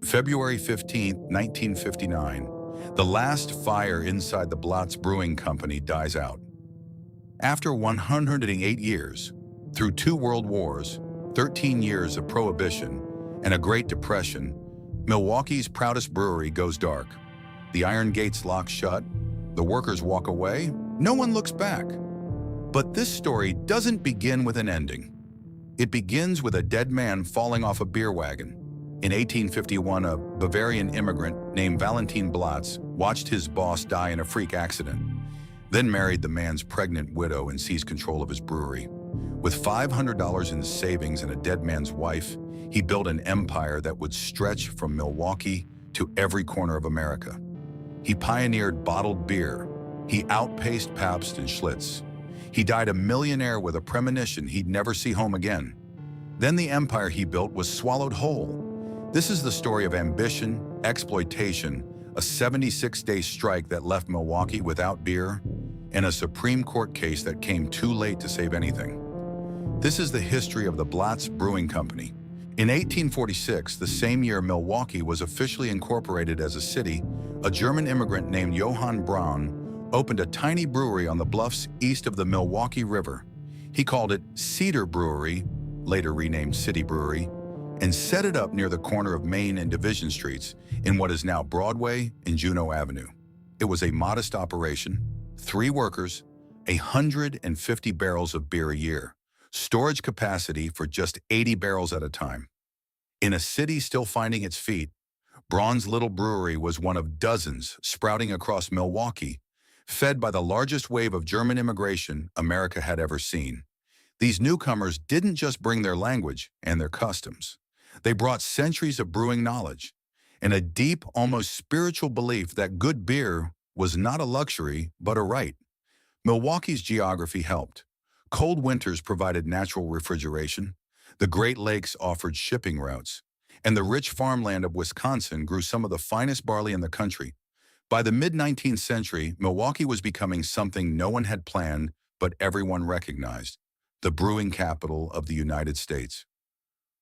February 15, 1959, the last fire inside the Blatz Brewing Company dies out. After 108 years, through 2 world wars, 13 years of Prohibition, and a Great Depression, Milwaukee's proudest brewery goes dark. The iron gates lock shut, the workers walk away, no one looks back. But this story doesn't begin with an ending. It begins with a dead man falling off a beer wagon. In 1851, a Bavarian immigrant named Valentin Blatz watched his boss die in a freak accident, then married the man's pregnant widow and seized control of his brewery. With $500 in savings and a dead man's wife, he built an empire that would stretch from Milwaukee to every corner of America. He pioneered bottled beer. He outpaced Pabst and Schlitz. He died a millionaire with a premonition he'd never see home again. Then the empire he built was swallowed whole. This is the story of ambition, exploitation, a 76-day strike that left Milwaukee without beer, and a Supreme Court case that came too late to save anything. This is the history of the Blatz Brewing Company. In 1846, the same year Milwaukee was officially incorporated as a city, a German immigrant named Johann Braun opened a tiny brewery on the bluffs east of the Milwaukee River. He called it Cedar Brewery, later renamed City Brewery, and set it up near the corner of Main and Division Streets in what is now Broadway and Juneau Avenue. It was a modest operation, 3 workers, 150 barrels of beer a year, storage capacity for just 80 barrels at a time. In a city still finding its feet, Braun's little brewery was one of dozens sprouting across Milwaukee, fed by the largest wave of German immigration America had ever seen. These newcomers didn't just bring their language and their customs. They brought centuries of brewing knowledge and a deep, almost spiritual belief that good beer was not a luxury, but a right. Milwaukee's geography helped. Cold winters provided natural refrigeration, the Great Lakes offered shipping routes, and the rich farmland of Wisconsin grew some of the finest barley in the country. By the mid-19th century, Milwaukee was becoming something no one had planned, but everyone recognized: the brewing capital of the United States.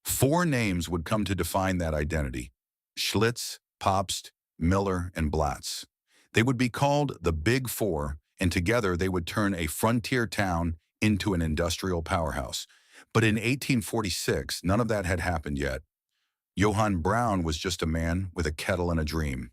4 names would come to define that identity: Schlitz, Pabst, Miller, and Blatz. They would be called the Big Four, and together they would turn a frontier town into an industrial powerhouse. But in 1846, none of that had happened yet. Johann Braun was just a man with a kettle and a dream.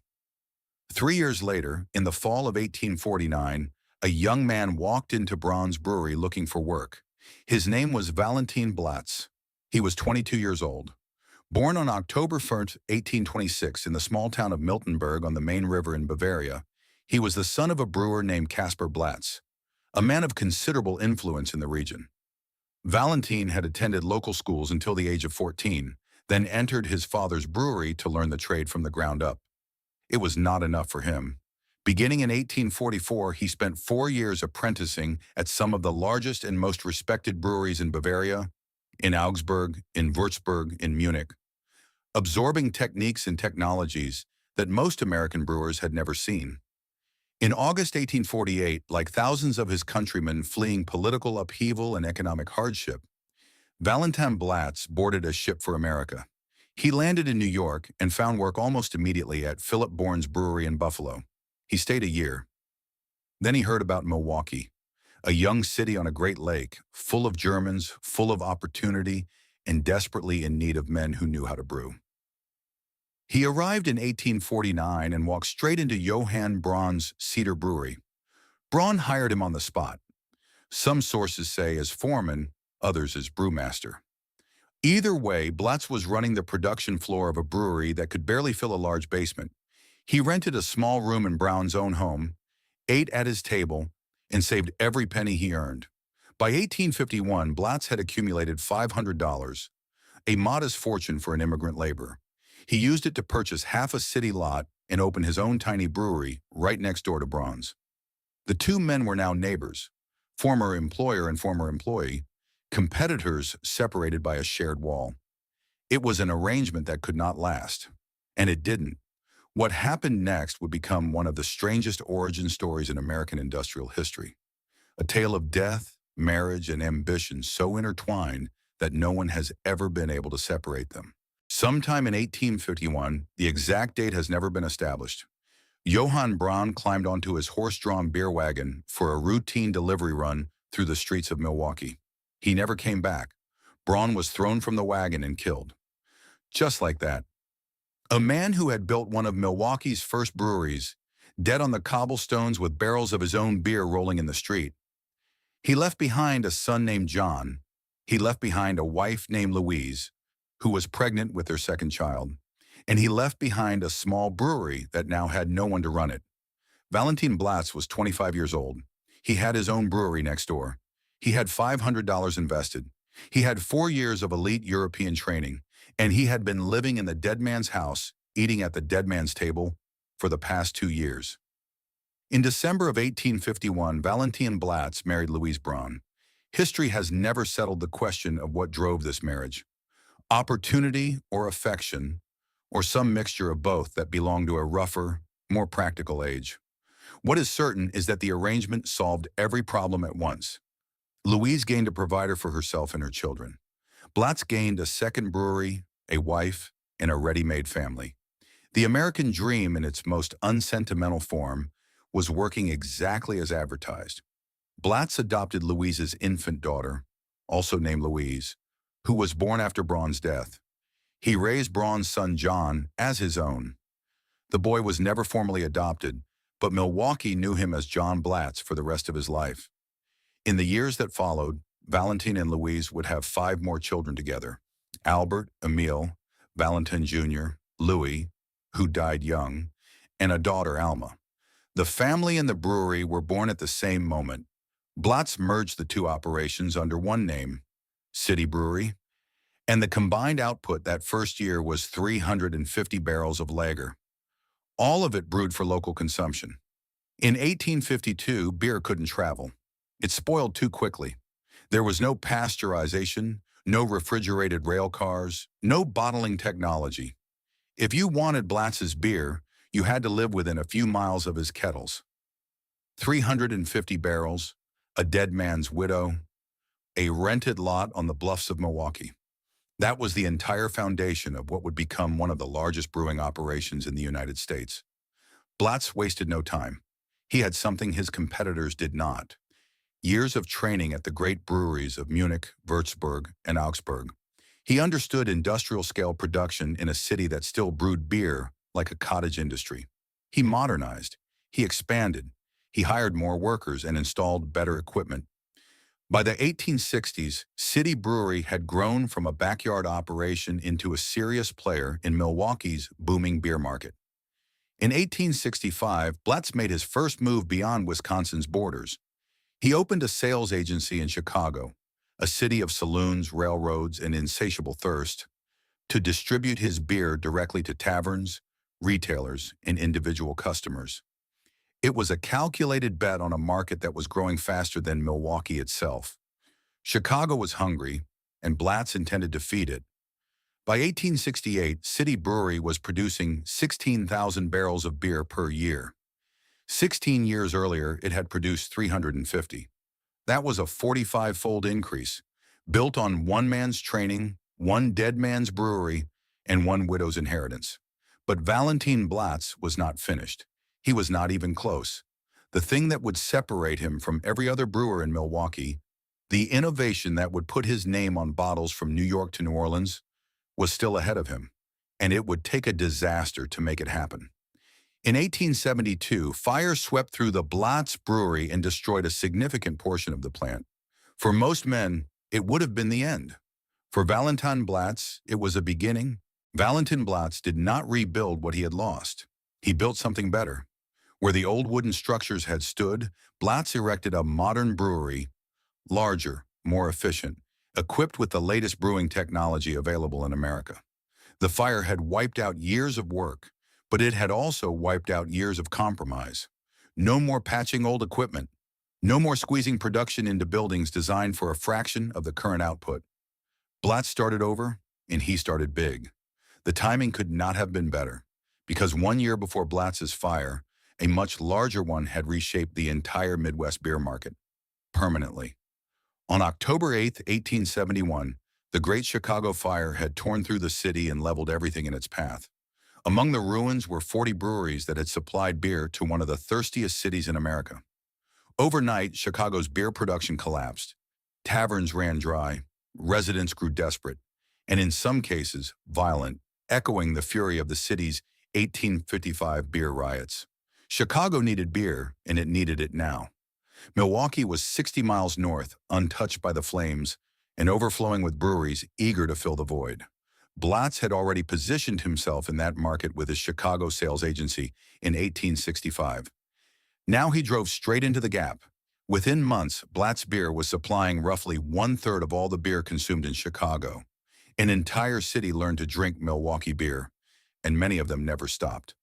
3 years later, in the fall of 1849, a young man walked into Braun's brewery looking for work. His name was Valentin Blatz. He was 22 years old. Born on October 1st, 1826, in the small town of Miltenberg on the Main River in Bavaria, he was the son of a brewer named Caspar Blatz, a man of considerable influence in the region. Valentin had attended local schools until the age of 14, then entered his father's brewery to learn the trade from the ground up. It was not enough for him. Beginning in 1844, he spent 4 years apprenticing at some of the largest and most respected breweries in Bavaria, in Augsburg, in Würzburg, in Munich, absorbing techniques and technologies that most American brewers had never seen. In August 1848, like thousands of his countrymen fleeing political upheaval and economic hardship, Valentin Blatz boarded a ship for America. He landed in New York and found work almost immediately at Philip Bourne's brewery in Buffalo. He stayed a year. Then he heard about Milwaukee, a young city on a great lake, full of Germans, full of opportunity, and desperately in need of men who knew how to brew. He arrived in 1849 and walked straight into Johann Braun's Cedar Brewery. Braun hired him on the spot. Some sources say as foreman, others as brewmaster. Either way, Blatz was running the production floor of a brewery that could barely fill a large basement. He rented a small room in Braun's own home, ate at his table, and saved every penny he earned. By 1851, Blatz had accumulated $500, a modest fortune for an immigrant laborer. He used it to purchase half a city lot and open his own tiny brewery right next door to Braun's. The 2 men were now neighbors, former employer and former employee, competitors separated by a shared wall. It was an arrangement that could not last, and it didn't. What happened next would become one of the strangest origin stories in American industrial history. A tale of death, marriage, and ambition so intertwined that no one has ever been able to separate them. Sometime in 1851, the exact date has never been established, Johann Braun climbed onto his horse-drawn beer wagon for a routine delivery run through the streets of Milwaukee. He never came back. Braun was thrown from the wagon and killed. Just like that. A man who had built one of Milwaukee's first breweries, dead on the cobblestones with barrels of his own beer rolling in the street. He left behind a son named John. He left behind a wife named Louise, who was pregnant with their second child. And he left behind a small brewery that now had no one to run it. Valentin Blatz was 25 years old. He had his own brewery next door. He had $500 invested. He had 4 years of elite European training, and he had been living in the dead man's house, eating at the dead man's table, for the past 2 years. In December of 1851, Valentin Blatz married Louise Braun. History has never settled the question of what drove this marriage. Opportunity or affection, or some mixture of both that belonged to a rougher, more practical age. What is certain is that the arrangement solved every problem at once. Louise gained a provider for herself and her children. Blatz gained a second brewery, a wife, and a ready-made family. The American dream in its most unsentimental form was working exactly as advertised. Blatz adopted Louise's infant daughter, also named Louise, who was born after Braun's death. He raised Braun's son John as his own. The boy was never formally adopted, but Milwaukee knew him as John Blatz for the rest of his life. In the years that followed, Valentin and Louise would have 5 more children together: Albert, Emile, Valentin Jr., Louis, who died young, and a daughter, Alma. The family and the brewery were born at the same moment. Blatz merged the 2 operations under one name, City Brewery, and the combined output that first year was 350 barrels of lager, all of it brewed for local consumption. In 1852, beer couldn't travel. It spoiled too quickly. There was no pasteurization, no refrigerated rail cars, no bottling technology. If you wanted Blatz's beer, you had to live within a few miles of his kettles. 350 barrels, a dead man's widow, a rented lot on the bluffs of Milwaukee. That was the entire foundation of what would become one of the largest brewing operations in the United States. Blatz wasted no time. He had something his competitors did not: years of training at the great breweries of Munich, Würzburg, and Augsburg. He understood industrial-scale production in a city that still brewed beer like a cottage industry. He modernized. He expanded. He hired more workers and installed better equipment. By the 1860s, City Brewery had grown from a backyard operation into a serious player in Milwaukee's booming beer market. In 1865, Blatz made his first move beyond Wisconsin's borders. He opened a sales agency in Chicago, a city of saloons, railroads, and insatiable thirst, to distribute his beer directly to taverns, retailers, and individual customers. It was a calculated bet on a market that was growing faster than Milwaukee itself. Chicago was hungry, and Blatz intended to feed it. By 1868, City Brewery was producing 16,000 barrels of beer per year. 16 years earlier, it had produced 350. That was a 45-fold increase, built on one man's training, one dead man's brewery, and one widow's inheritance. But Valentin Blatz was not finished. He was not even close. The thing that would separate him from every other brewer in Milwaukee, the innovation that would put his name on bottles from New York to New Orleans, was still ahead of him, and it would take a disaster to make it happen. In 1872, fire swept through the Blatz Brewery and destroyed a significant portion of the plant. For most men, it would have been the end. For Valentin Blatz, it was a beginning. Valentin Blatz did not rebuild what he had lost. He built something better. Where the old wooden structures had stood, Blatz erected a modern brewery, larger, more efficient, equipped with the latest brewing technology available in America. The fire had wiped out years of work, but it had also wiped out years of compromise. No more patching old equipment. No more squeezing production into buildings designed for a fraction of the current output. Blatz started over, and he started big. The timing could not have been better, because 1 year before Blatz's fire, a much larger one had reshaped the entire Midwest beer market, permanently. On October 8, 1871, The Great Chicago Fire had torn through the city and leveled everything in its path. Among the ruins were 40 breweries that had supplied beer to one of the thirstiest cities in America. Overnight, Chicago's beer production collapsed. Taverns ran dry, residents grew desperate, and in some cases, violent, echoing the fury of the city's 1855 beer riots. Chicago needed beer, and it needed it now. Milwaukee was 60 miles north, untouched by the flames, and overflowing with breweries eager to fill the void. Blatz had already positioned himself in that market with his Chicago sales agency in 1865. Now he drove straight into the gap. Within months, Blatz Beer was supplying roughly one-third of all the beer consumed in Chicago. An entire city learned to drink Milwaukee beer, and many of them never stopped.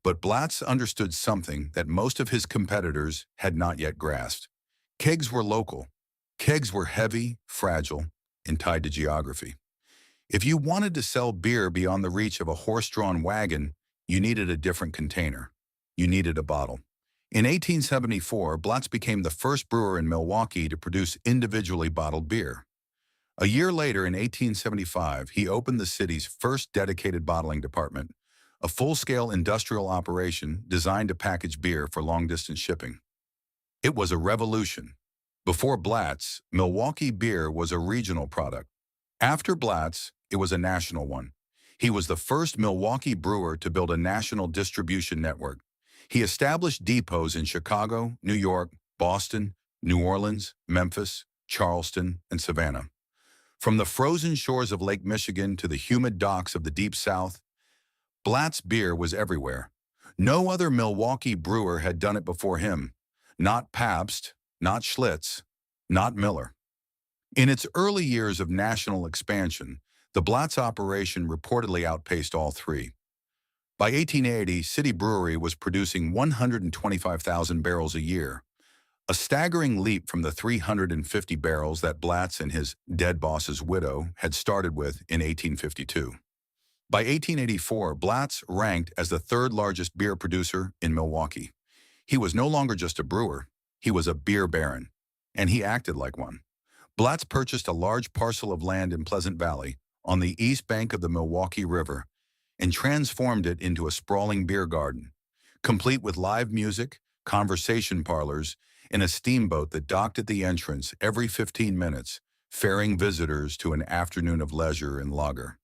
But Blatz understood something that most of his competitors had not yet grasped. Kegs were local. Kegs were heavy, fragile, and tied to geography. If you wanted to sell beer beyond the reach of a horse-drawn wagon, you needed a different container. You needed a bottle. In 1874, Blatz became the first brewer in Milwaukee to produce individually bottled beer. A year later, in 1875, he opened the city's first dedicated bottling department, a full-scale industrial operation designed to package beer for long-distance shipping. It was a revolution. Before Blatz, Milwaukee beer was a regional product. After Blatz, it was a national one. He was the first Milwaukee brewer to build a national distribution network. He established depots in Chicago, New York, Boston, New Orleans, Memphis, Charleston, and Savannah. From the frozen shores of Lake Michigan to the humid docks of the Deep South, Blatz beer was everywhere. No other Milwaukee brewer had done it before him. Not Pabst, not Schlitz, not Miller. In its early years of national expansion, the Blatz operation reportedly outpaced all three. By 1880, City Brewery was producing 125,000 barrels a year, a staggering leap from the 350 barrels that Blatz and his dead boss's widow had started with in 1852. By 1884, Blatz ranked as the third largest beer producer in Milwaukee. He was no longer just a brewer, he was a beer baron, and he acted like one. Blatz purchased a large parcel of land in Pleasant Valley on the east bank of the Milwaukee River and transformed it into a sprawling beer garden, complete with live music, conversation parlors, and a steamboat that docked at the entrance every 15 minutes, ferrying visitors to an afternoon of leisure and lager.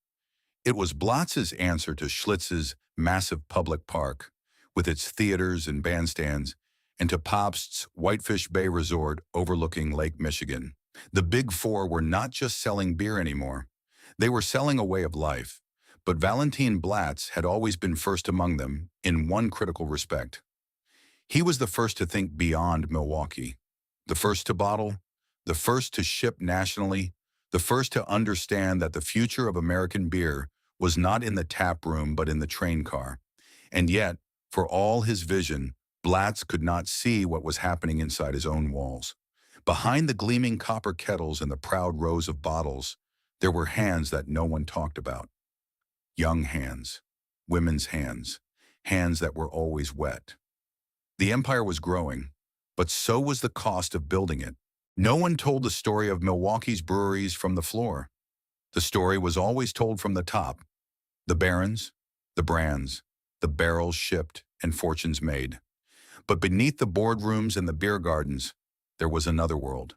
It was Blatz's answer to Schlitz's massive public park, with its theaters and bandstands, and to Pabst's Whitefish Bay Resort overlooking Lake Michigan. The Big Four were not just selling beer anymore. They were selling a way of life. But Valentin Blatz had always been first among them in one critical respect. He was the first to think beyond Milwaukee, the first to bottle, the first to ship nationally, the first to understand that the future of American beer was not in the tap room but in the train car. And yet, for all his vision, Blatz could not see what was happening inside his own walls. Behind the gleaming copper kettles and the proud rows of bottles, there were hands that no one talked about. Young hands, women's hands, hands that were always wet. The empire was growing, but so was the cost of building it. No one told the story of Milwaukee's breweries from the floor. The story was always told from the top. The barons, the brands, the barrels shipped, and fortunes made. But beneath the boardrooms and the beer gardens, there was another world.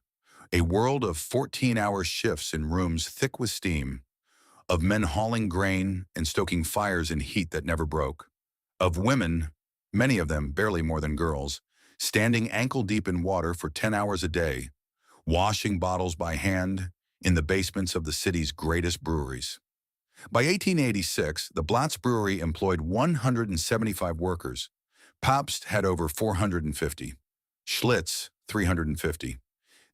A world of 14-hour shifts in rooms thick with steam, of men hauling grain and stoking fires in heat that never broke, of women, many of them barely more than girls, standing ankle-deep in water for 10 hours a day, washing bottles by hand in the basements of the city's greatest breweries. By 1886, the Blatz Brewery employed 175 workers. Pabst had over 450. Schlitz, 350.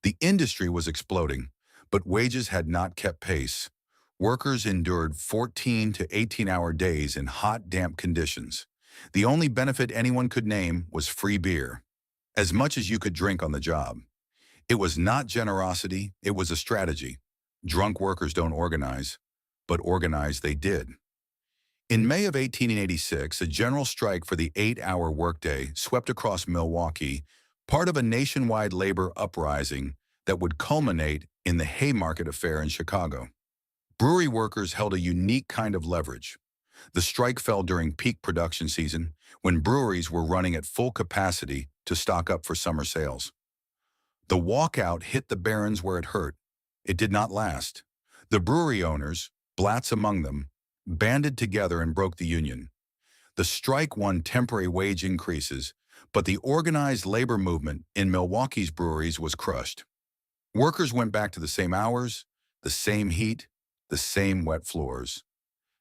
The industry was exploding, but wages had not kept pace. Workers endured 14 to 18-hour days in hot, damp conditions. The only benefit anyone could name was free beer, as much as you could drink on the job. It was not generosity, it was a strategy. Drunk workers don't organize, but organize they did. In May of 1886, a general strike for the 8-hour workday swept across Milwaukee, part of a nationwide labor uprising that would culminate in the Haymarket Affair in Chicago. Brewery workers held a unique kind of leverage. The strike fell during peak production season when breweries were running at full capacity to stock up for summer sales. The walkout hit the barons where it hurt. It did not last. The brewery owners, Blatz among them, banded together and broke the union. The strike won temporary wage increases, but the organized labor movement in Milwaukee's breweries was crushed. Workers went back to the same hours, the same heat, the same wet floors.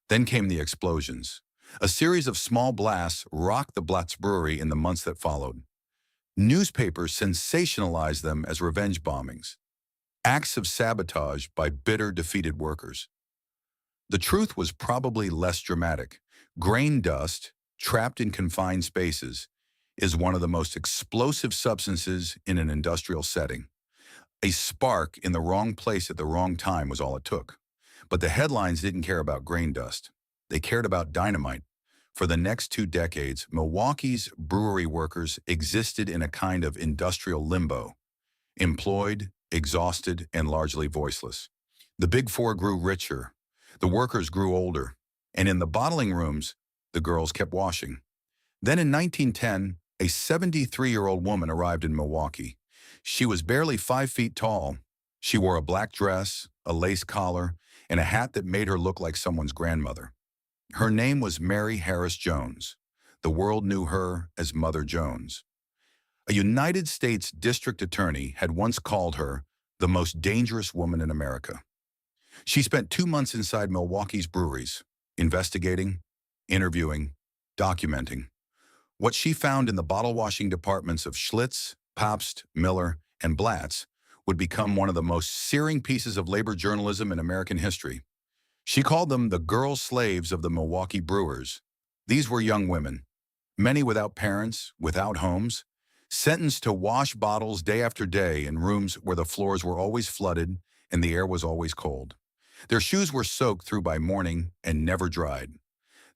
Then came the explosions. A series of small blasts rocked the Blatz Brewery in the months that followed. Newspapers sensationalized them as revenge bombings, acts of sabotage by bitter, defeated workers. The truth was probably less dramatic. Grain dust, trapped in confined spaces, is one of the most explosive substances in an industrial setting. A spark in the wrong place at the wrong time was all it took. But the headlines didn't care about grain dust. They cared about dynamite. For the next 2 decades, Milwaukee's brewery workers existed in a kind of industrial limbo, employed, exhausted, and largely voiceless. The Big Four grew richer, the workers grew older, and in the bottling rooms, the girls kept washing. Then in 1910, a 73-year-old woman arrived in Milwaukee. She was barely 5 feet tall. She wore a black dress, a lace collar, and a hat that made her look like someone's grandmother. Her name was Mary Harris Jones. The world knew her as Mother Jones. A United States district attorney had once called her the most dangerous woman in America. She spent 2 months inside Milwaukee's breweries, investigating, interviewing, documenting. What she found in the bottle washing departments of Schlitz, Pabst, Miller, and Blatz would become one of the most searing pieces of labor journalism in American history. She called them the girl slaves of the Milwaukee brewers. These were young women, many without parents, without homes, sentenced to wash bottles day after day in rooms where the floors were always flooded and the air was always cold. Their shoes were soaked through by morning and never dried.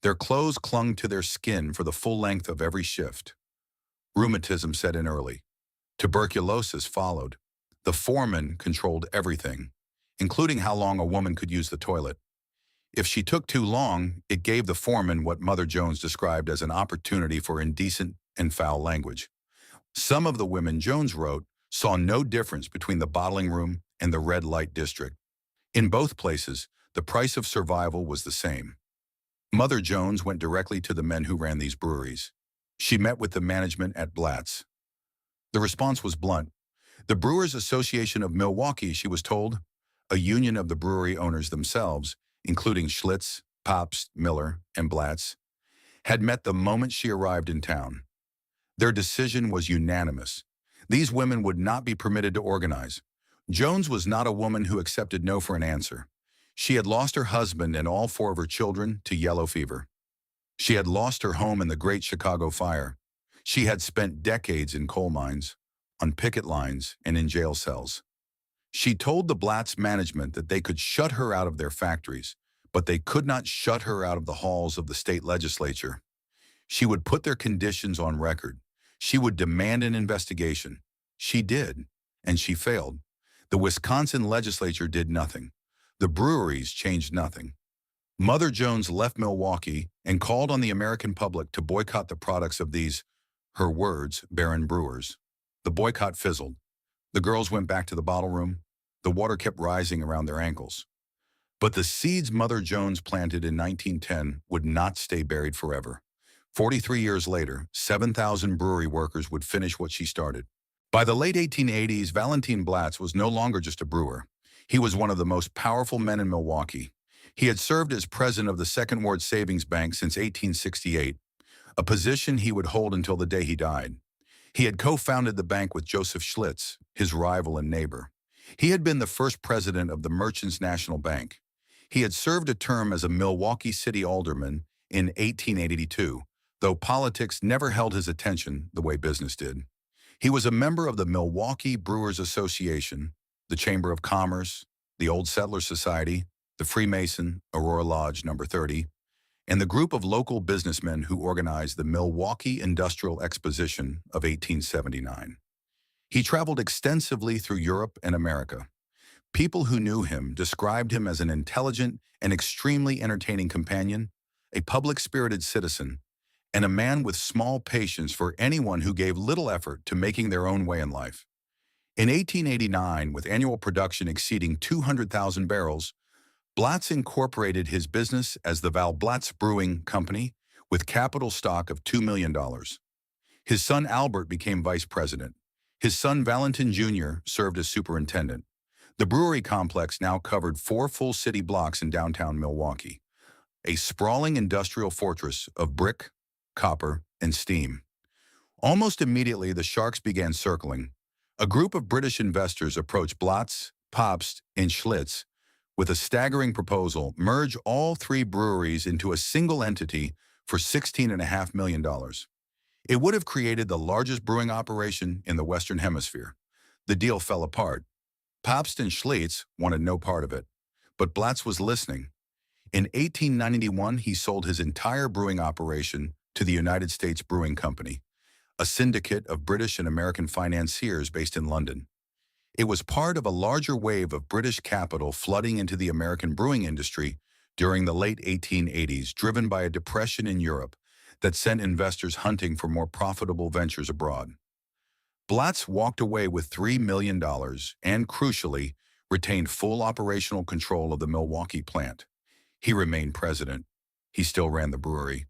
Their clothes clung to their skin for the full length of every shift. Rheumatism set in early. Tuberculosis followed. The foreman controlled everything, including how long a woman could use the toilet. If she took too long, it gave the foreman what Mother Jones described as an opportunity for indecent and foul language. Some of the women Jones wrote saw no difference between the bottling room and the red light district. In both places, the price of survival was the same. Mother Jones went directly to the men who ran these breweries. She met with the management at Blatz. The response was blunt. The Brewers Association of Milwaukee, she was told, a union of the brewery owners themselves, including Schlitz, Pabst, Miller, and Blatz, had met the moment she arrived in town. Their decision was unanimous. These women would not be permitted to organize. Jones was not a woman who accepted no for an answer. She had lost her husband and all 4 of her children to yellow fever. She had lost her home in the Great Chicago Fire. She had spent decades in coal mines, on picket lines, and in jail cells. She told the Blatz management that they could shut her out of their factories, but they could not shut her out of the halls of the state legislature. She would put their conditions on record. She would demand an investigation. She did, and she failed. The Wisconsin legislature did nothing. The breweries changed nothing. Mother Jones left Milwaukee and called on the American public to boycott the products of these, her words, barren brewers. The boycott fizzled. The girls went back to the bottle room. The water kept rising around their ankles. But the seeds Mother Jones planted in 1910 would not stay buried forever. 43 years later, 7,000 brewery workers would finish what she started. By the late 1880s, Valentin Blatz was no longer just a brewer. He was one of the most powerful men in Milwaukee. He had served as president of the Second Ward Savings Bank since 1868, a position he would hold until the day he died. He had co-founded the bank with Joseph Schlitz, his rival and neighbor. He had been the first president of the Merchants National Bank. He had served a term as a Milwaukee city alderman in 1882, though politics never held his attention the way business did. He was a member of the Milwaukee Brewers Association, the Chamber of Commerce, the Old Settler Society, the Freemason, Aurora Lodge No. 30, and the group of local businessmen who organized the Milwaukee Industrial Exposition of 1879. He traveled extensively through Europe and America, People who knew him described him as an intelligent and extremely entertaining companion, a public-spirited citizen, and a man with small patience for anyone who gave little effort to making their own way in life. In 1889, with annual production exceeding 200,000 barrels, Blatz incorporated his business as the Blatz Brewing Company with capital stock of $2 million. His son Albert became vice president. His son Valentin Jr. served as superintendent. The brewery complex now covered 4 full city blocks in downtown Milwaukee, a sprawling industrial fortress of brick, copper, and steam. Almost immediately, the sharks began circling. A group of British investors approached Blatz, Proudest, and Schlitz with a staggering proposal: merge all 3 breweries into a single entity for $16.5 million. It would have created the largest brewing operation in the Western Hemisphere. The deal fell apart. Proudest and Schlitz wanted no part of it, but Blatz was listening. In 1891, he sold his entire brewing operation to the United States Brewing Company, a syndicate of British and American financiers based in London. It was part of a larger wave of British capital flooding into the American brewing industry during the late 1880s, driven by a depression in Europe that sent investors hunting for more profitable ventures abroad. Blatz walked away with $3 million and, crucially, retained full operational control of the Milwaukee plant. He remained president. He still ran the brewery,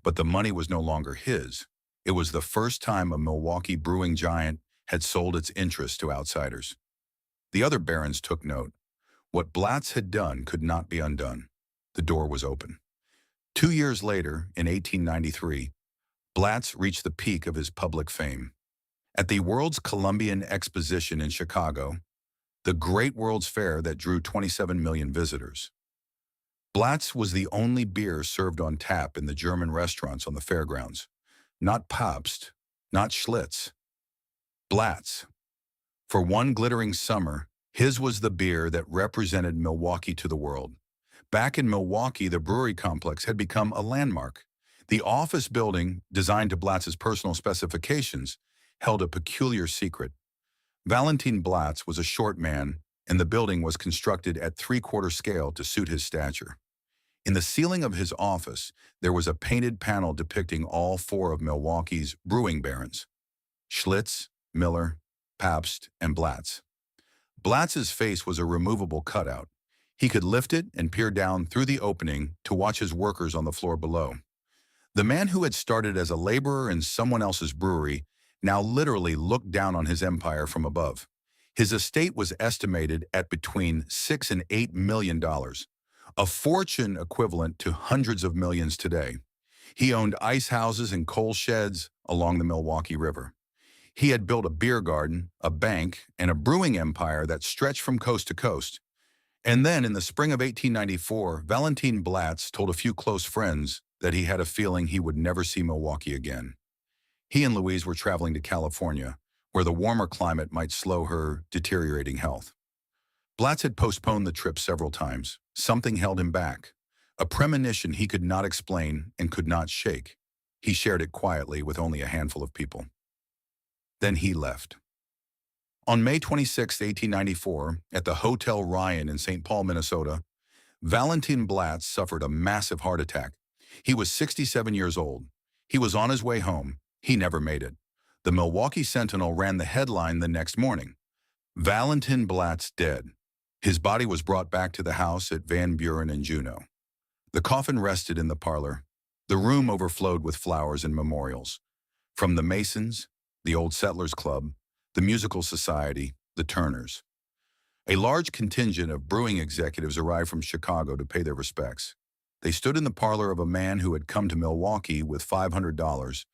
but the money was no longer his. It was the first time a Milwaukee brewing giant had sold its interest to outsiders. The other barons took note. What Blatz had done could not be undone. The door was open. 2 years later, in 1893, Blatz reached the peak of his public fame. At the World's Columbian Exposition in Chicago, the Great World's Fair that drew 27 million visitors, Blatz was the only beer served on tap in the German restaurants on the fairgrounds. Not Proudest, not Schlitz. Blatz. For one glittering summer, his was the beer that represented Milwaukee to the world. Back in Milwaukee, the brewery complex had become a landmark. The office building, designed to Blatz's personal specifications, held a peculiar secret. Valentin Blatz was a short man, and the building was constructed at 3/4 scale to suit his stature. In the ceiling of his office, there was a painted panel depicting all 4 of Milwaukee's brewing barons: Schlitz, Miller, Proudest, and Blatz. Blatz's face was a removable cutout. He could lift it and peer down through the opening to watch his workers on the floor below. The man who had started as a laborer in someone else's brewery now literally looked down on his empire from above. His estate was estimated at between $6 and $8 million, a fortune equivalent to hundreds of millions today. He owned ice houses and coal sheds along the Milwaukee River. He had built a beer garden, a bank, and a brewing empire that stretched from coast to coast. And then, in the spring of 1894, Valentin Blatz told a few close friends that he had a feeling he would never see Milwaukee again. He and Louise were traveling to California, where the warmer climate might slow her deteriorating health. Blatz had postponed the trip several times. Something held him back, a premonition he could not explain and could not shake. He shared it quietly with only a handful of people. Then he left. On May 26, 1894, at the Hotel Ryan in St. Paul, Minnesota, Valentin Blatz suffered a massive heart attack. He was 67 years old. He was on his way home. He never made it. The Milwaukee Sentinel ran the headline the next morning: Valentin Blatz dead. His body was brought back to the house at Van Buren and Juneau. The coffin rested in the parlor. The room overflowed with flowers and memorials. From the Masons, the Old Settlers Club, the Musical Society, the Turners. A large contingent of brewing executives arrived from Chicago to pay their respects. They stood in the parlor of a man who had come to Milwaukee with $500,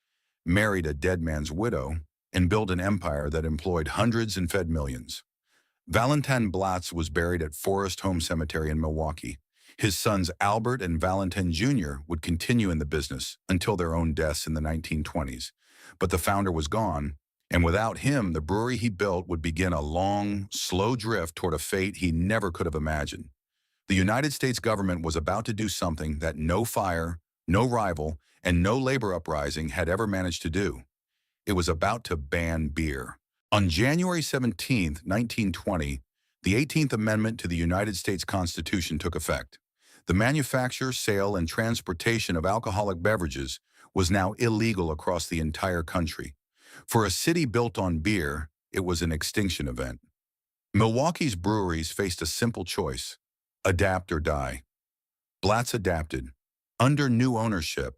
married a dead man's widow, and built an empire that employed hundreds and fed millions. Valentin Blatz was buried at Forest Home Cemetery in Milwaukee. His sons Albert and Valentin Jr. would continue in the business until their own deaths in the 1920s. But the founder was gone, and without him, the brewery he built would begin a long, slow drift toward a fate he never could have imagined. The United States government was about to do something that no fire, no rival, and no labor uprising had ever managed to do. It was about to ban beer. On January 17, 1920, The 18th Amendment to the United States Constitution took effect. The manufacture, sale, and transportation of alcoholic beverages was now illegal across the entire country. For a city built on beer, it was an extinction event. Milwaukee's breweries faced a simple choice: adapt or die. Blatz adapted. Under new ownership,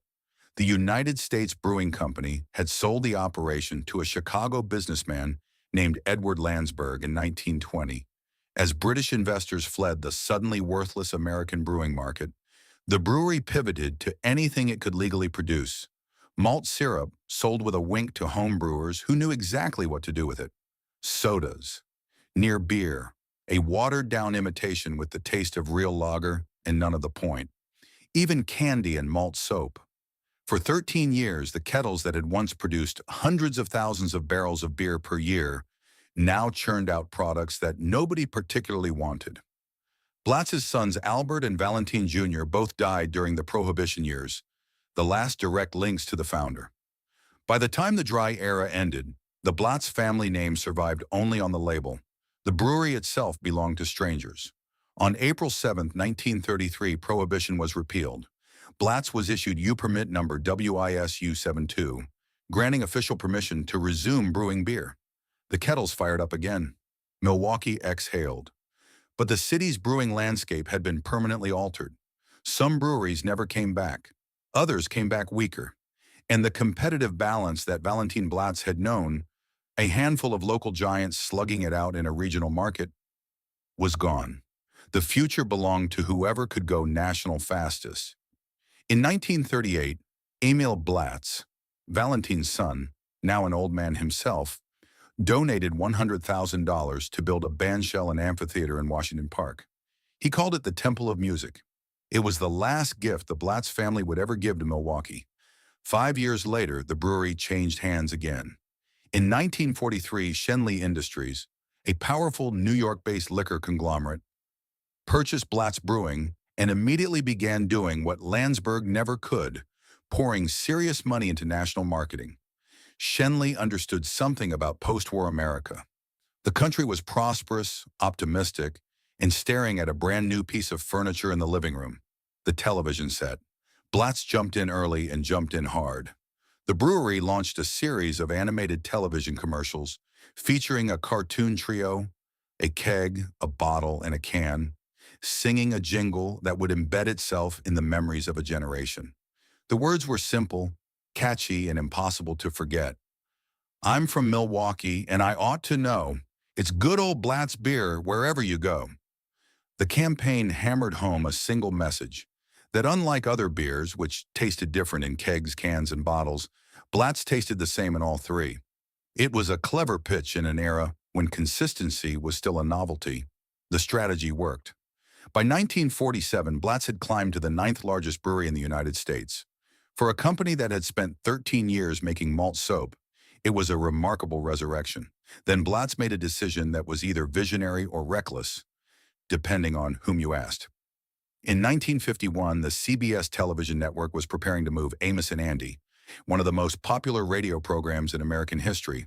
the United States Brewing Company had sold the operation to a Chicago businessman named Edward Landsberg in 1920. As British investors fled the suddenly worthless American brewing market, the brewery pivoted to anything it could legally produce: malt syrup, sold with a wink to home brewers who knew exactly what to do with it; sodas; near beer, a watered-down imitation with the taste of real lager and none of the point; even candy and malt soap. For 13 years, the kettles that had once produced hundreds of thousands of barrels of beer per year now churned out products that nobody particularly wanted. Blatz's sons Albert and Valentin Jr. both died during the Prohibition years, the last direct links to the founder. By the time the dry era ended, the Blatz family name survived only on the label. The brewery itself belonged to strangers. On April 7, 1933, Prohibition was repealed. Blatz was issued U-Permit number WISU72, granting official permission to resume brewing beer. The kettles fired up again. Milwaukee exhaled. But the city's brewing landscape had been permanently altered. Some breweries never came back. Others came back weaker. And the competitive balance that Valentin Blatz had known, a handful of local giants slugging it out in a regional market, was gone. The future belonged to whoever could go national fastest. In 1938, Emil Blatz, Valentin's son, now an old man himself, donated $100,000 to build a bandshell and amphitheater in Washington Park. He called it the Temple of Music. It was the last gift the Blatz family would ever give to Milwaukee. 5 years later, the brewery changed hands again. In 1943, Schenley Industries, a powerful New York-based liquor conglomerate, purchased Blatz Brewing and immediately began doing what Landsberg never could: pouring serious money into national marketing. Schenley understood something about post-war America. The country was prosperous, optimistic, and staring at a brand new piece of furniture in the living room: the television set. Blatz jumped in early and jumped in hard. The brewery launched a series of animated television commercials featuring a cartoon trio, a keg, a bottle, and a can, singing a jingle that would embed itself in the memories of a generation. The words were simple, catchy, and impossible to forget. "I'm from Milwaukee, and I ought to know. It's good old Blatz beer wherever you go." The campaign hammered home a single message: that unlike other beers, which tasted different in kegs, cans, and bottles, Blatz tasted the same in all three. It was a clever pitch in an era when consistency was still a novelty. The strategy worked. By 1947, Blatz had climbed to the 9th largest brewery in the United States. For a company that had spent 13 years making malt soap, it was a remarkable resurrection. Then Blatz made a decision that was either visionary or reckless, depending on whom you asked. In 1951, the CBS television network was preparing to move Amos and Andy, one of the most popular radio programs in American history,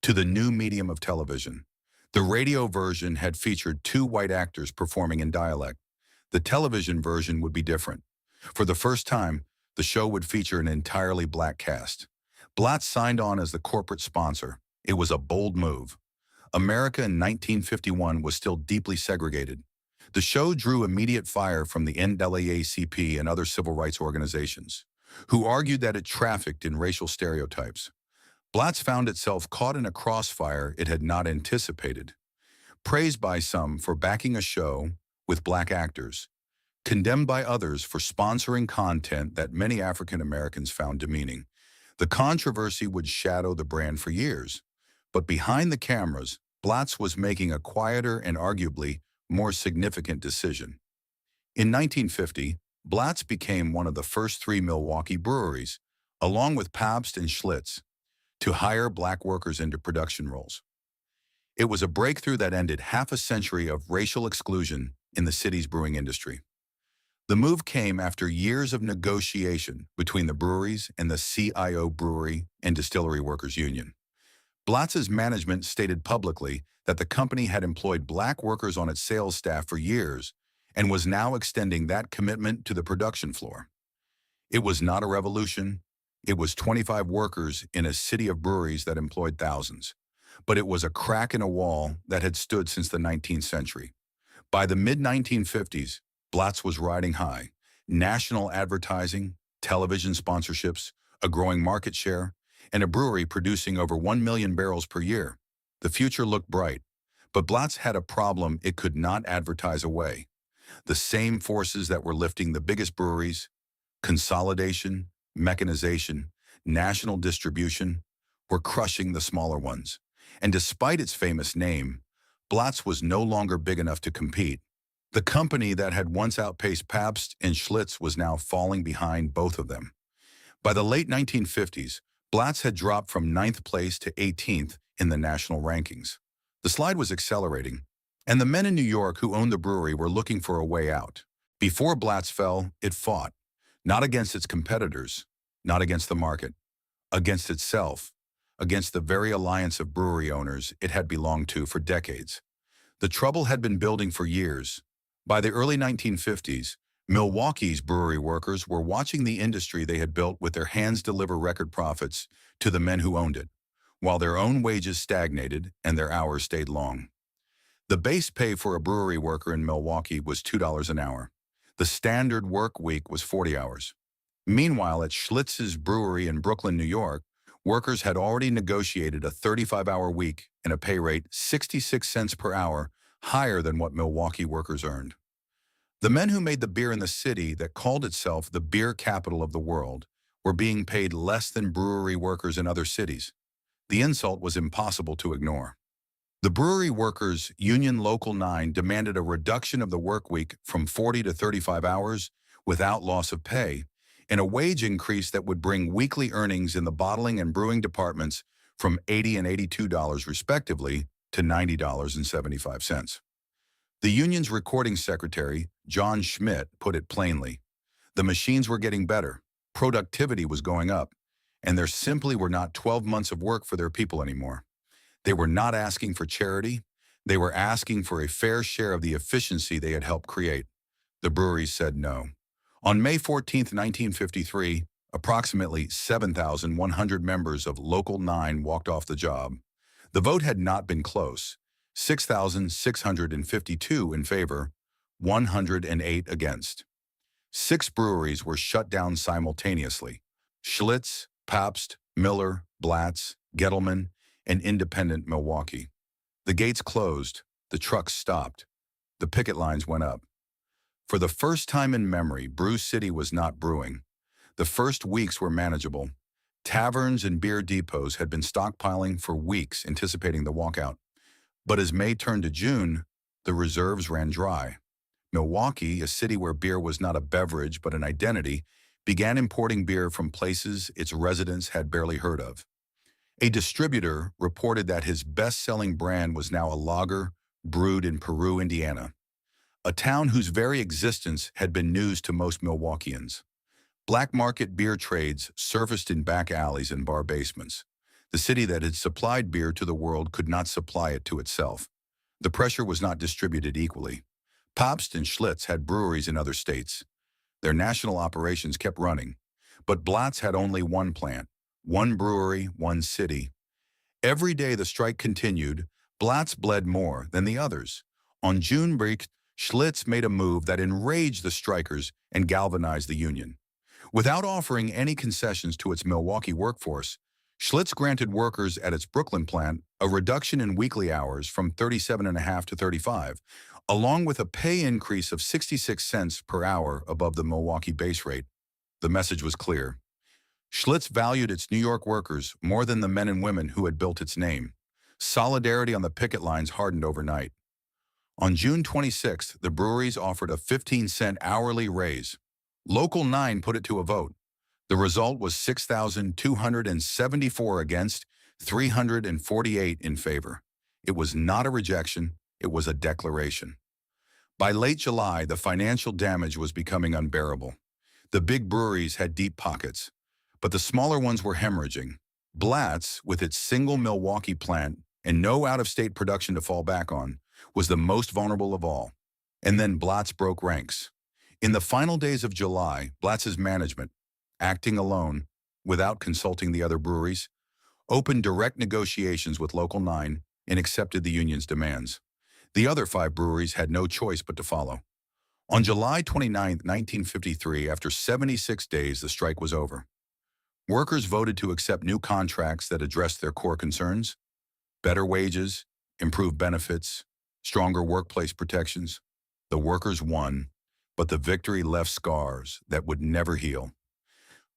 to the new medium of television. The radio version had featured 2 white actors performing in dialect. The television version would be different. For the first time, the show would feature an entirely black cast. Blatz signed on as the corporate sponsor. It was a bold move. America in 1951 was still deeply segregated. The show drew immediate fire from the NAACP and other civil rights organizations, who argued that it trafficked in racial stereotypes. Blatz found itself caught in a crossfire it had not anticipated. Praised by some for backing a show with black actors, condemned by others for sponsoring content that many African Americans found demeaning. The controversy would shadow the brand for years. But behind the cameras, Blatz was making a quieter and arguably more significant decision. In 1950, Blatz became one of the first 3 Milwaukee breweries, along with Pabst and Schlitz, to hire black workers into production roles. It was a breakthrough that ended half a century of racial exclusion in the city's brewing industry. The move came after years of negotiation between the breweries and the CIO Brewery and Distillery Workers Union. Blatz's management stated publicly that the company had employed black workers on its sales staff for years and was now extending that commitment to the production floor. It was not a revolution. It was 25 workers in a city of breweries that employed thousands. But it was a crack in a wall that had stood since the 19th century. By the mid-1950s, Blatz was riding high. National advertising, television sponsorships, a growing market share, and a brewery producing over 1 million barrels per year. The future looked bright. But Blatz had a problem it could not advertise away. The same forces that were lifting the biggest breweries, consolidation, mechanization, national distribution, were crushing the smaller ones. And despite its famous name, Blatz was no longer big enough to compete. The company that had once outpaced Pabst and Schlitz was now falling behind both of them. By the late 1950s, Blatz had dropped from 9th place to 18th in the national rankings. The slide was accelerating, and the men in New York who owned the brewery were looking for a way out. Before Blatz fell, it fought, not against its competitors, not against the market, against itself, against the very alliance of brewery owners it had belonged to for decades. The trouble had been building for years. By the early 1950s, Milwaukee's brewery workers were watching the industry they had built with their hands deliver record profits to the men who owned it, while their own wages stagnated and their hours stayed long. The base pay for a brewery worker in Milwaukee was $2 an hour. The standard work week was 40 hours. Meanwhile, at Schlitz's brewery in Brooklyn, New York, workers had already negotiated a 35-hour week and a pay rate 66 cents per hour higher than what Milwaukee workers earned. The men who made the beer in the city that called itself the beer capital of the world were being paid less than brewery workers in other cities. The insult was impossible to ignore. The Brewery Workers Union Local 9 demanded a reduction of the work week from 40 to 35 hours without loss of pay, and a wage increase that would bring weekly earnings in the bottling and brewing departments from $80 and $82 respectively to $90.75. The union's recording secretary, John Schmidt, put it plainly. The machines were getting better, productivity was going up, and there simply were not 12 months of work for their people anymore. They were not asking for charity. They were asking for a fair share of the efficiency they had helped create. The breweries said no. On May 14, 1953, approximately 7,100 members of Local 9 walked off the job. The vote had not been close. 6,652 in favor, 108 against. 6 breweries were shut down simultaneously: Schlitz, Pabst, Miller, Blatz, Gettleman, and independent Milwaukee. The gates closed, the trucks stopped, the picket lines went up. For the first time in memory, Brew City was not brewing. The first weeks were manageable. Taverns and beer depots had been stockpiling for weeks, anticipating the walkout. But as May turned to June, the reserves ran dry. Milwaukee, a city where beer was not a beverage but an identity, began importing beer from places its residents had barely heard of. A distributor reported that his best-selling brand was now a lager brewed in Peru, Indiana, a town whose very existence had been news to most Milwaukeeans. Black market beer trades surfaced in back alleys and bar basements. The city that had supplied beer to the world could not supply it to itself. The pressure was not distributed equally. Pabst and Schlitz had breweries in other states. Their national operations kept running, but Blatz had only one plant. One brewery, one city. Every day the strike continued, Blatz bled more than the others. On June break, Schlitz made a move that enraged the strikers and galvanized the union. Without offering any concessions to its Milwaukee workforce, Schlitz granted workers at its Brooklyn plant a reduction in weekly hours from 37.5 to 35, along with a pay increase of 66 cents per hour above the Milwaukee base rate. The message was clear. Schlitz valued its New York workers more than the men and women who had built its name. Solidarity on the picket lines hardened overnight. On June 26th, the breweries offered a 15-cent hourly raise. Local 9 put it to a vote. The result was 6,274 against, 348 in favor. It was not a rejection, it was a declaration. By late July, the financial damage was becoming unbearable. The big breweries had deep pockets, but the smaller ones were hemorrhaging. Blatz, with its single Milwaukee plant and no out-of-state production to fall back on, was the most vulnerable of all. And then Blatz broke ranks. In the final days of July, Blatz's management, acting alone, without consulting the other breweries, opened direct negotiations with Local 9 and accepted the union's demands. The other 5 breweries had no choice but to follow. On July 29, 1953, after 76 days, the strike was over. Workers voted to accept new contracts that addressed their core concerns: better wages, improved benefits, stronger workplace protections. The workers won, but the victory left scars that would never heal.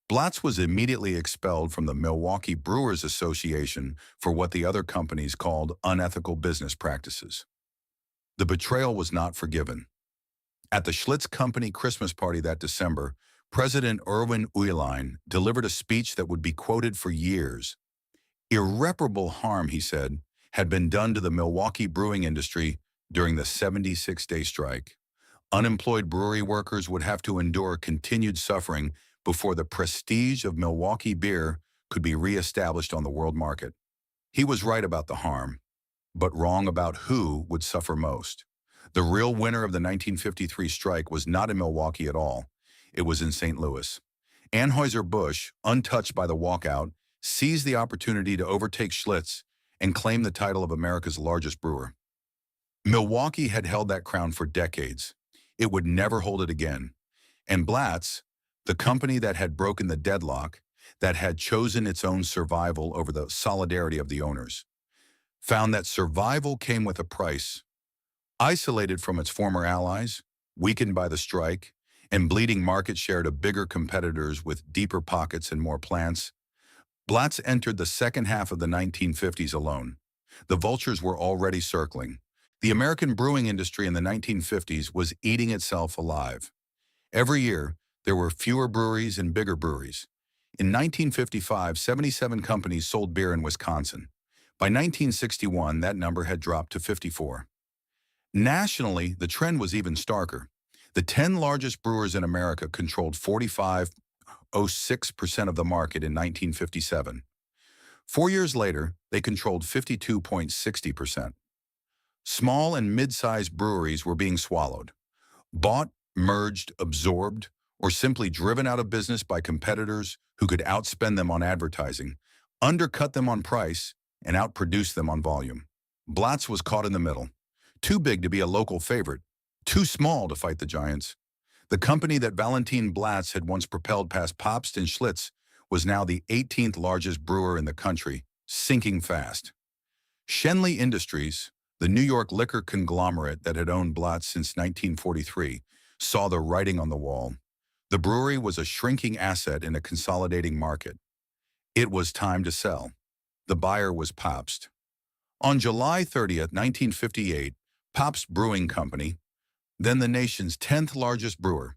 Blatz was immediately expelled from the Milwaukee Brewers Association for what the other companies called unethical business practices. The betrayal was not forgiven. At the Schlitz Company Christmas party that December, President Irwin Uyline delivered a speech that would be quoted for years. Irreparable harm, he said, had been done to the Milwaukee brewing industry during the 76-day strike. Unemployed brewery workers would have to endure continued suffering before the prestige of Milwaukee beer could be reestablished on the world market. He was right about the harm, but wrong about who would suffer most. The real winner of the 1953 strike was not in Milwaukee at all. It was in St. Louis. Anheuser-Busch, untouched by the walkout, seized the opportunity to overtake Schlitz and claim the title of America's largest brewer. Milwaukee had held that crown for decades. It would never hold it again. And Blatz, the company that had broken the deadlock, that had chosen its own survival over the solidarity of the owners, found that survival came with a price. Isolated from its former allies, weakened by the strike, and bleeding market share to bigger competitors with deeper pockets and more plants, Blatz entered the second half of the 1950s alone. The vultures were already circling. The American brewing industry in the 1950s was eating itself alive. Every year, there were fewer breweries and bigger breweries. In 1955, 77 companies sold beer in Wisconsin. By 1961, that number had dropped to 54. Nationally, the trend was even starker. The 10 largest brewers in America controlled 45.06% of the market in 1957. 4 years later, they controlled 52.60%. Small and mid-sized breweries were being swallowed, bought, merged, absorbed, or simply driven out of business by competitors who could outspend them on advertising, undercut them on price, and outproduce them on volume. Blatz was caught in the middle. Too big to be a local favorite, too small to fight the giants. The company that Valentin Blatz had once propelled past Pabst and Schlitz was now the 18th largest brewer in the country, sinking fast. Schenley Industries, the New York liquor conglomerate that had owned Blatz since 1943, saw the writing on the wall. The brewery was a shrinking asset in a consolidating market. It was time to sell. The buyer was Pabst. On July 30th, 1958, Blatz Brewing Company, then the nation's 10th largest brewer,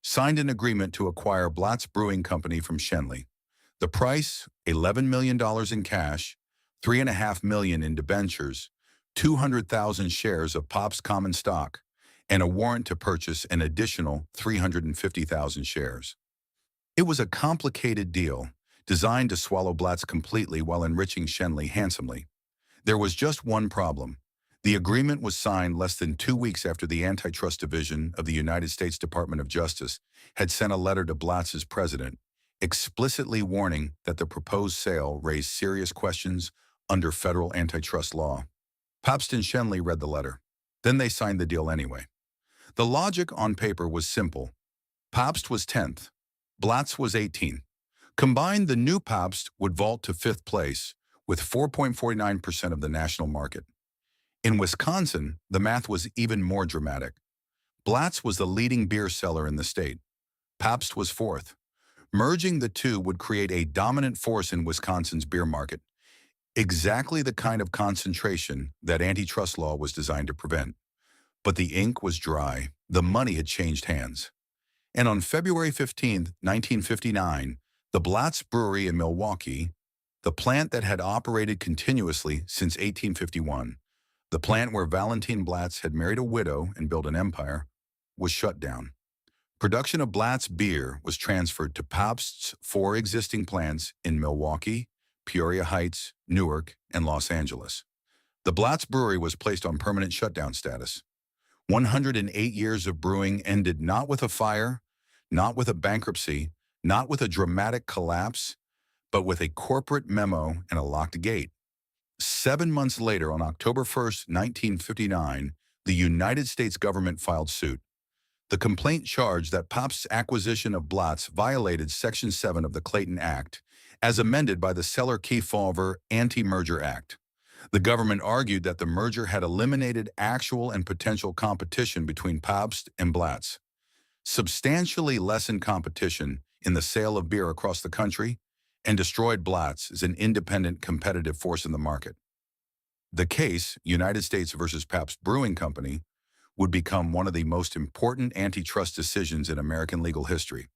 signed an agreement to acquire Blatz Brewing Company from Schenley. The price, $11 million in cash, $3.5 million in debentures, 200,000 shares of Pabst common stock, and a warrant to purchase an additional 350,000 shares. It was a complicated deal, designed to swallow Blatz completely while enriching Schenley handsomely. There was just one problem. The agreement was signed less than 2 weeks after the Antitrust Division of the United States Department of Justice had sent a letter to Blatz's president, explicitly warning that the proposed sale raised serious questions under federal antitrust law. Pabst and Schenley read the letter. Then they signed the deal anyway. The logic on paper was simple. Pabst was 10th. Blatz was 18th. Combined, the new Pabst would vault to 5th place with 4.49% of the national market. In Wisconsin, the math was even more dramatic. Blatz was the leading beer seller in the state. Pabst was 4th. Merging the two would create a dominant force in Wisconsin's beer market, exactly the kind of concentration that antitrust law was designed to prevent. But the ink was dry. The money had changed hands. And on February 15, 1959, the Blatz Brewery in Milwaukee, the plant that had operated continuously since 1851, the plant where Valentin Blatz had married a widow and built an empire, was shut down. Production of Blatz beer was transferred to Pabst's 4 existing plants in Milwaukee, Peoria Heights, Newark, and Los Angeles. The Blatz Brewery was placed on permanent shutdown status. 108 years of brewing ended not with a fire, not with a bankruptcy, not with a dramatic collapse, but with a corporate memo and a locked gate. 7 months later, on October 1st, 1959, the United States government filed suit. The complaint charged that Pabst's acquisition of Blatz violated Section 7 of the Clayton Act, as amended by the Seller-Kefauver Anti-Merger Act. The government argued that the merger had eliminated actual and potential competition between Pabst and Blatz, substantially lessened competition in the sale of beer across the country, and destroyed Blatz as an independent competitive force in the market. The case, United States versus Pabst Brewing Company, would become one of the most important antitrust decisions in American legal history.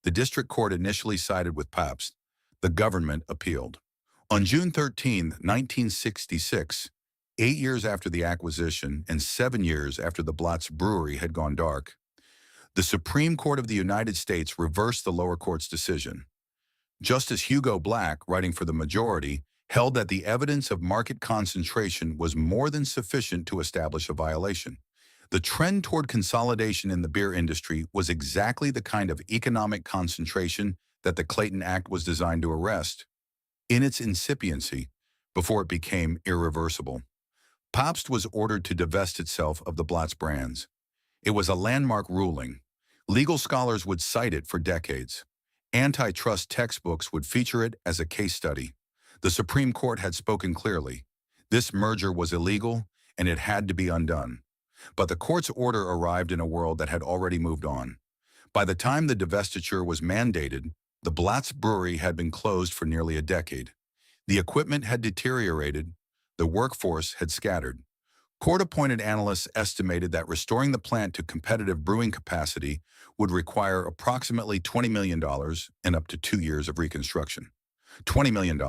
The district court initially sided with Pabst. The government appealed. On June 13, 1966, 8 years after the acquisition and 7 years after the Blatz Brewery had gone dark, the Supreme Court of the United States reversed the lower court's decision. Justice Hugo Black, writing for the majority, held that the evidence of market concentration was more than sufficient to establish a violation. The trend toward consolidation in the beer industry was exactly the kind of economic concentration that the Clayton Act was designed to arrest. In its incipiency, before it became irreversible, Pabst was ordered to divest itself of the Blatz brands. It was a landmark ruling. Legal scholars would cite it for decades. Antitrust textbooks would feature it as a case study. The Supreme Court had spoken clearly. This merger was illegal, and it had to be undone. But the court's order arrived in a world that had already moved on. By the time the divestiture was mandated, the Blatz Brewery had been closed for nearly a decade. The equipment had deteriorated. The workforce had scattered. Court-appointed analysts estimated that restoring the plant to competitive brewing capacity would require approximately $20 million and up to 2 years of reconstruction. $20 million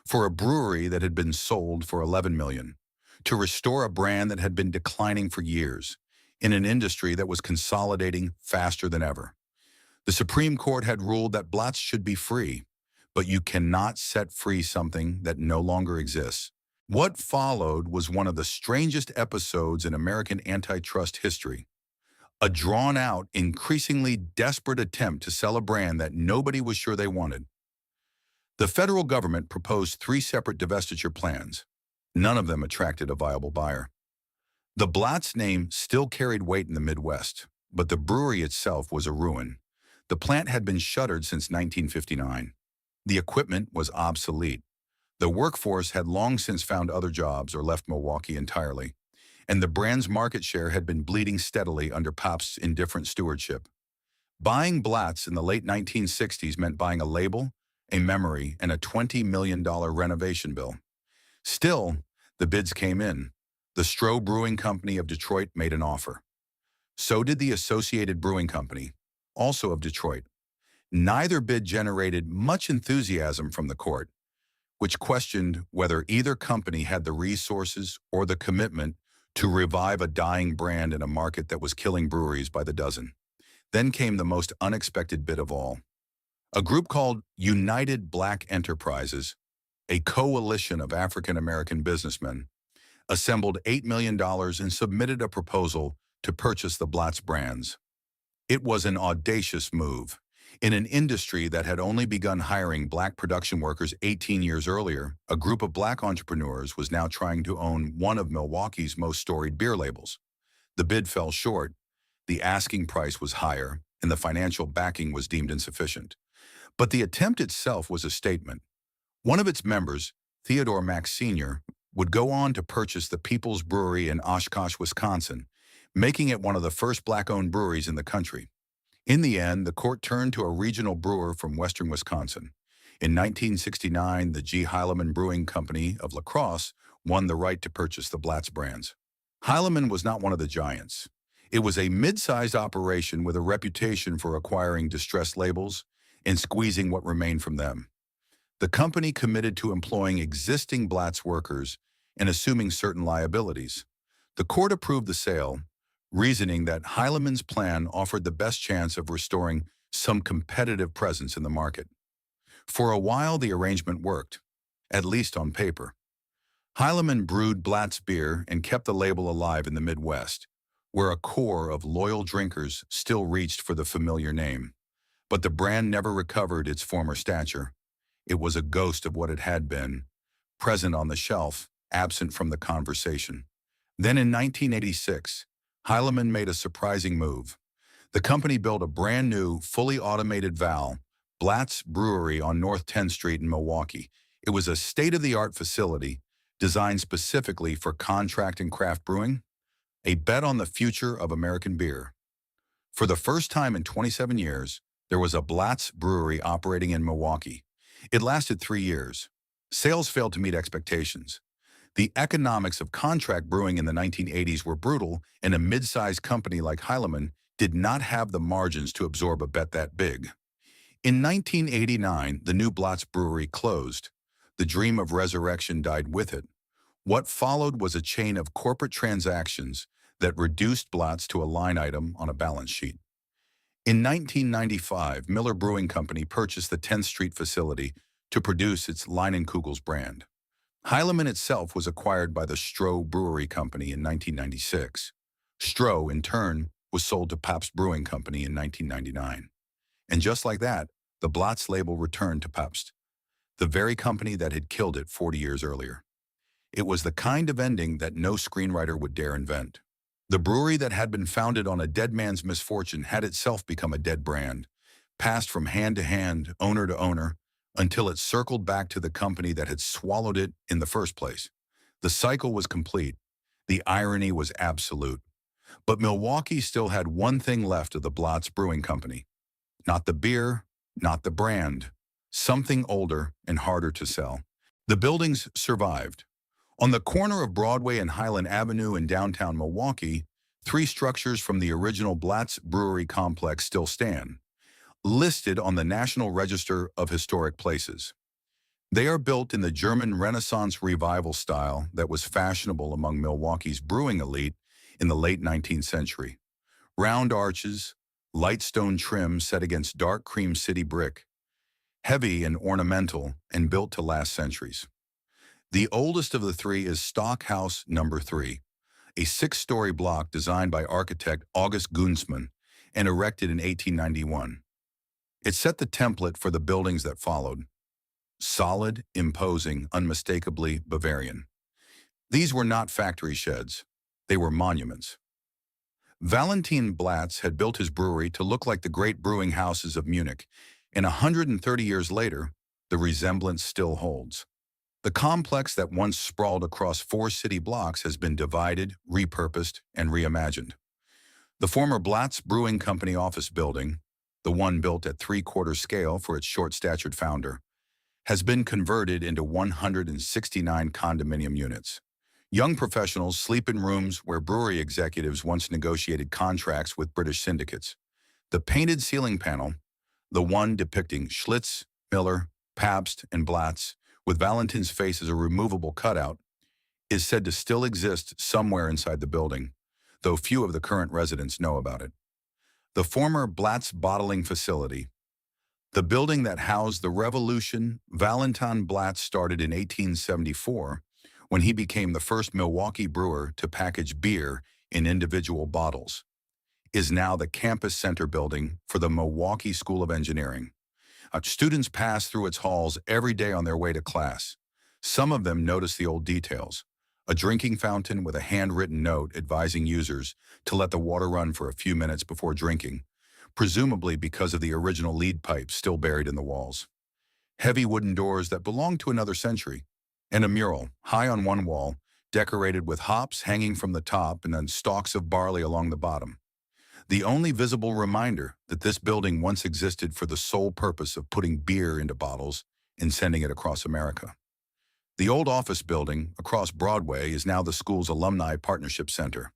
for a brewery that had been sold for $11 million, to restore a brand that had been declining for years in an industry that was consolidating faster than ever. The Supreme Court had ruled that Blatz should be free, but you cannot set free something that no longer exists. What followed was one of the strangest episodes in American antitrust history. A drawn-out, increasingly desperate attempt to sell a brand that nobody was sure they wanted. The federal government proposed 3 separate divestiture plans. None of them attracted a viable buyer. The Blatz name still carried weight in the Midwest, but the brewery itself was a ruin. The plant had been shuttered since 1959. The equipment was obsolete. The workforce had long since found other jobs or left Milwaukee entirely, and the brand's market share had been bleeding steadily under Pabst's indifferent stewardship. Buying Blatz in the late 1960s meant buying a label, a memory, and a $20 million renovation bill. Still, the bids came in. The Stroh Brewing Company of Detroit made an offer. So did the Associated Brewing Company, also of Detroit. Neither bid generated much enthusiasm from the court, which questioned whether either company had the resources or the commitment to revive a dying brand in a market that was killing breweries by the dozen. Then came the most unexpected bid of all. A group called United Black Enterprises, a coalition of African-American businessmen, assembled $8 million and submitted a proposal to purchase the Blatz brands. It was an audacious move. In an industry that had only begun hiring black production workers 18 years earlier, a group of black entrepreneurs was now trying to own one of Milwaukee's most storied beer labels. The bid fell short, the asking price was higher, and the financial backing was deemed insufficient. But the attempt itself was a statement. One of its members, Theodore Mack Sr., would go on to purchase the Peeple's Brewery in Oshkosh, Wisconsin, making it one of the first black-owned breweries in the country. In the end, the court turned to a regional brewer from western Wisconsin. In 1969, the G. Heilemann Brewing Company of La Crosse won the right to purchase the Blatz brands. Heilemann was not one of the giants. It was a mid-sized operation with a reputation for acquiring distressed labels and squeezing what remained from them. The company committed to employing existing Blatz workers and assuming certain liabilities. The court approved the sale, reasoning that Heilemann's plan offered the best chance of restoring some competitive presence in the market. For a while, the arrangement worked. at least on paper. Heilemann brewed Blatz beer and kept the label alive in the Midwest, where a core of loyal drinkers still reached for the familiar name. But the brand never recovered its former stature. It was a ghost of what it had been, present on the shelf, absent from the conversation. Then in 1986, Heilemann made a surprising move. The company built a brand new, fully automated Blatz Brewery on North 10th Street in Milwaukee. It was a state-of-the-art facility designed specifically for contract and craft brewing, a bet on the future of American beer. For the first time in 27 years, there was a Blatz Brewery operating in Milwaukee. It lasted 3 years. Sales failed to meet expectations. The economics of contract brewing in the 1980s were brutal, and a mid-sized company like Heilemann did not have the margins to absorb a bet that big. In 1989, the new Blatz Brewery closed. The dream of resurrection died with it. What followed was a chain of corporate transactions that reduced Blatz to a line item on a balance sheet. In 1995, Miller Brewing Company purchased the 10th Street facility to produce its Leinenkugels brand. Heilemann itself was acquired by the Stroh Brewery Company in 1996. Stroh, in turn, was sold to Pabst Brewing Company in 1999. And just like that, the Blatz label returned to Pabst, the very company that had killed it 40 years earlier. It was the kind of ending that no screenwriter would dare invent. The brewery that had been founded on a dead man's misfortune had itself become a dead brand, passed from hand to hand, owner to owner, until it circled back to the company that had swallowed it in the first place. The cycle was complete. The irony was absolute. But Milwaukee still had one thing left of the Blatz Brewing Company. Not the beer, not the brand. Something older and harder to sell. The buildings survived. On the corner of Broadway and Highland Avenue in downtown Milwaukee, 3 structures from the original Blatz Brewery complex still stand, listed on the National Register of Historic Places. They are built in the German Renaissance Revival style that was fashionable among Milwaukee's brewing elite in the late 19th century. Round arches, light stone trim set against dark cream city brick, heavy and ornamental and built to last centuries. The oldest of the 3 is Stock House No. 3, a 6-story block designed by architect August Gunzmann and erected in 1891. It set the template for the buildings that followed. Solid, imposing, unmistakably Bavarian. These were not factory sheds. They were monuments. Valentin Blatz had built his brewery to look like the great brewing houses of Munich, and 130 years later, the resemblance still holds. The complex that once sprawled across 4 city blocks has been divided, repurposed, and reimagined. The former Blatz Brewing Company office building, the one built at 3/4 scale for its short-statured founder, has been converted into 169 condominium units. Young professionals sleep in rooms where brewery executives once negotiated contracts with British syndicates. The painted ceiling panel, the one depicting Schlitz, Miller, Pabst, and Blatz, with Valentin's face as a removable cutout, is said to still exist somewhere inside the building, though few of the current residents know about it. The former Blatz bottling facility, the building that housed the revolution Valentin Blatz started in 1874 when he became the first Milwaukee brewer to package beer in individual bottles, is now the campus center building for the Milwaukee School of Engineering. Students pass through its halls every day on their way to class. Some of them notice the old details. A drinking fountain with a handwritten note advising users to let the water run for a few minutes before drinking, presumably because of the original lead pipes still buried in the walls. Heavy wooden doors that belonged to another century, and a mural, high on one wall, decorated with hops hanging from the top and then stalks of barley along the bottom. The only visible reminder that this building once existed for the sole purpose of putting beer into bottles and sending it across America. The old office building across Broadway is now the school's Alumni Partnership Center.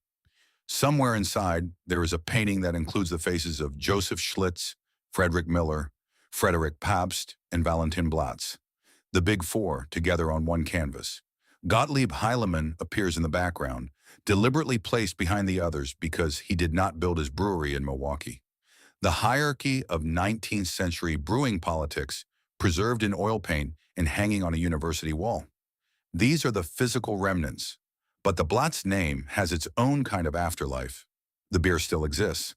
Somewhere inside, there is a painting that includes the faces of Joseph Schlitz, Frederick Miller, Frederick Pabst, and Valentin Blatz, the Big Four together on one canvas. Gottlieb Heilemann appears in the background, deliberately placed behind the others because he did not build his brewery in Milwaukee. The hierarchy of 19th century brewing politics, preserved in oil paint and hanging on a university wall. These are the physical remnants, but the Blatz name has its own kind of afterlife. The beer still exists.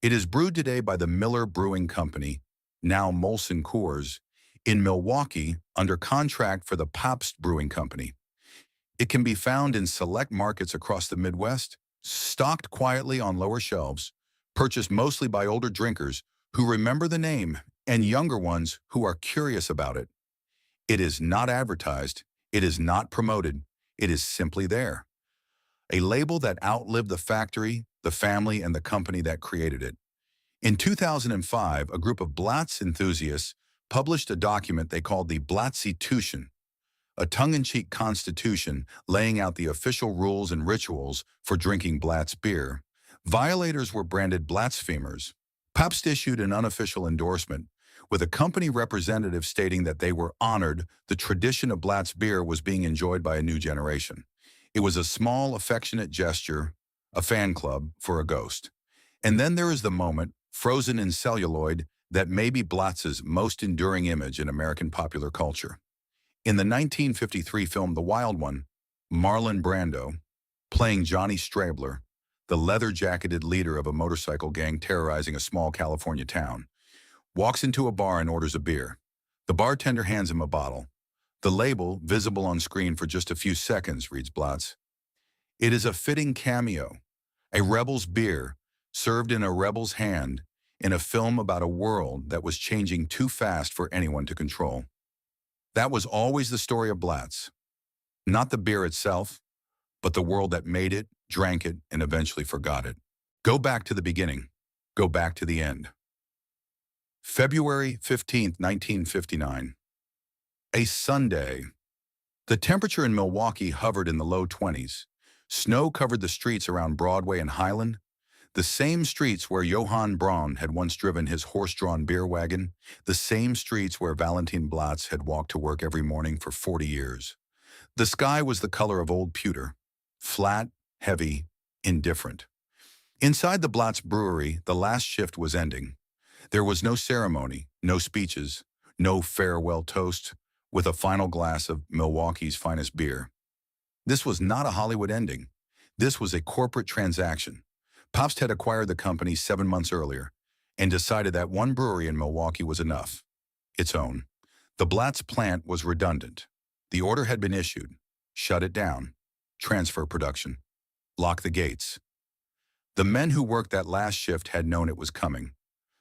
It is brewed today by the Miller Brewing Company, now Molson Coors, in Milwaukee under contract for the Pabst Brewing Company. It can be found in select markets across the Midwest, stocked quietly on lower shelves, purchased mostly by older drinkers who remember the name and younger ones who are curious about it. It is not advertised, it is not promoted, it is simply there. A label that outlived the factory, the family, and the company that created it. In 2005, a group of Blatz enthusiasts published a document they called the Blatzitustion, a tongue-in-cheek constitution laying out the official rules and rituals for drinking Blatz beer. Violators were branded blasphemers. Pabst issued an unofficial endorsement, with a company representative stating that they were honored the tradition of Blatz beer was being enjoyed by a new generation. It was a small, affectionate gesture, a fan club for a ghost. And then there is the moment, frozen in celluloid, that may be Blatz's most enduring image in American popular culture. In the 1953 film The Wild One, Marlon Brando, playing Johnny Strabler, the leather-jacketed leader of a motorcycle gang terrorizing a small California town, walks into a bar and orders a beer. The bartender hands him a bottle. The label, visible on screen for just a few seconds, reads Blatz. It is a fitting cameo, a rebel's beer, served in a rebel's hand, in a film about a world that was changing too fast for anyone to control. That was always the story of Blatz. Not the beer itself, but the world that made it, drank it, and eventually forgot it. Go back to the beginning. Go back to the end. February 15, 1959. A Sunday. The temperature in Milwaukee hovered in the low 20s. Snow covered the streets around Broadway and Highland, the same streets where Johann Braun had once driven his horse-drawn beer wagon, the same streets where Valentin Blatz had walked to work every morning for 40 years. The sky was the color of old pewter, flat, heavy, indifferent. Inside the Blatz Brewery, the last shift was ending. There was no ceremony, no speeches, no farewell toast, with a final glass of Milwaukee's finest beer. This was not a Hollywood ending. This was a corporate transaction. Pabst had acquired the company 7 months earlier and decided that one brewery in Milwaukee was enough, its own. The Blatz plant was redundant. The order had been issued. Shut it down. Transfer production. Lock the gates. The men who worked that last shift had known it was coming.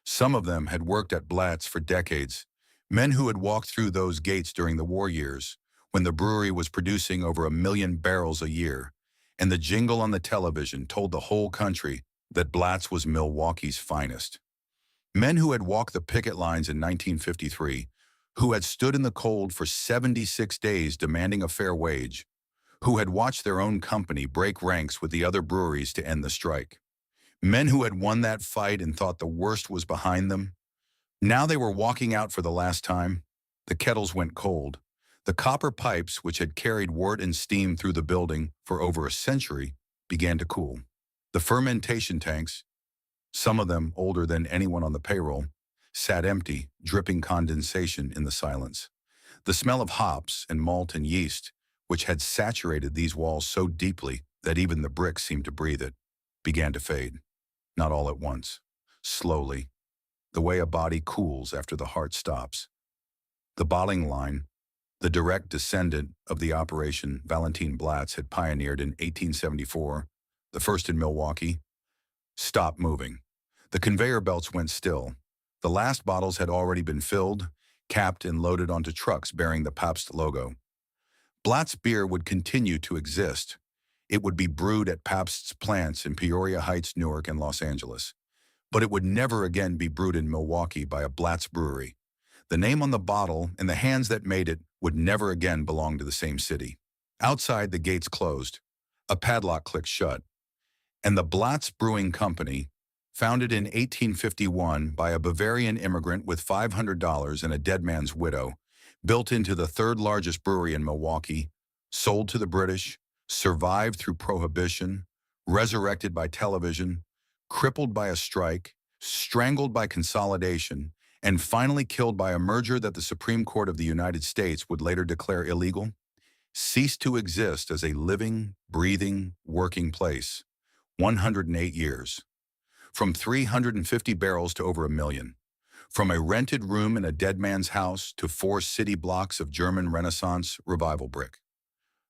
Some of them had worked at Blatz for decades, men who had walked through those gates during the war years, when the brewery was producing over 1 million barrels a year, and the jingle on the television told the whole country that Blatz was Milwaukee's finest. Men who had walked the picket lines in 1953, who had stood in the cold for 76 days demanding a fair wage, who had watched their own company break ranks with the other breweries to end the strike. Men who had won that fight and thought the worst was behind them. Now they were walking out for the last time. The kettles went cold. The copper pipes, which had carried wort and steam through the building for over a century, began to cool. The fermentation tanks, some of them older than anyone on the payroll, sat empty, dripping condensation in the silence. The smell of hops and malt and yeast, which had saturated these walls so deeply that even the bricks seemed to breathe it, began to fade. Not all at once, slowly, the way a body cools after the heart stops. The bottling line, the direct descendant of the operation Valentin Blatz had pioneered in 1874, the first in Milwaukee, stopped moving. The conveyor belts went still. The last bottles had already been filled, capped, and loaded onto trucks bearing the Pabst logo. Blatz beer would continue to exist. It would be brewed at Pabst's plants in Peoria Heights, Newark, and Los Angeles. But it would never again be brewed in Milwaukee by a Blatz brewery. The name on the bottle and the hands that made it would never again belong to the same city. Outside, the gates closed. A padlock clicked shut. And the Blatz Brewing Company, founded in 1851 by a Bavarian immigrant with $500 and a dead man's widow, built into the third largest brewery in Milwaukee, sold to the British, survived through Prohibition, resurrected by television, crippled by a strike, strangled by consolidation, and finally killed by a merger that the Supreme Court of the United States would later declare illegal, ceased to exist as a living, breathing, working place. 108 years. From 350 barrels to over 1 million. From a rented room in a dead man's house to 4 city blocks of German Renaissance revival brick.